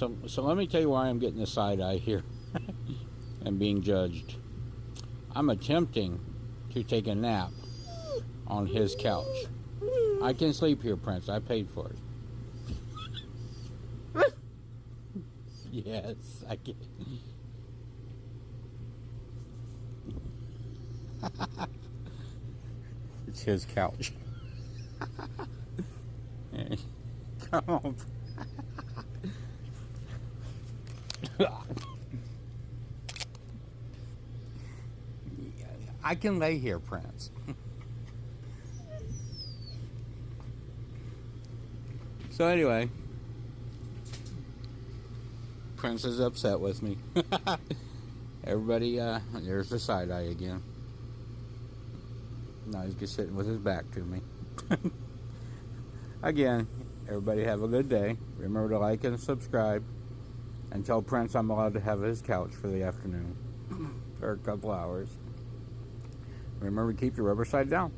So let me tell you why I'm getting the side eye here and being judged. I'm attempting to take a nap on his couch. I can sleep here, Prince. I paid for it. Yes, I can. It's his couch. Hey, come on. I can lay here, Prince. So anyway, Prince is upset with me. Everybody, there's the side eye again. Now he's just sitting with his back to me. Again, everybody have a good day. Remember to like and subscribe. And tell Prince I'm allowed to have his couch for the afternoon. For a couple hours. Remember to keep your rubber side down.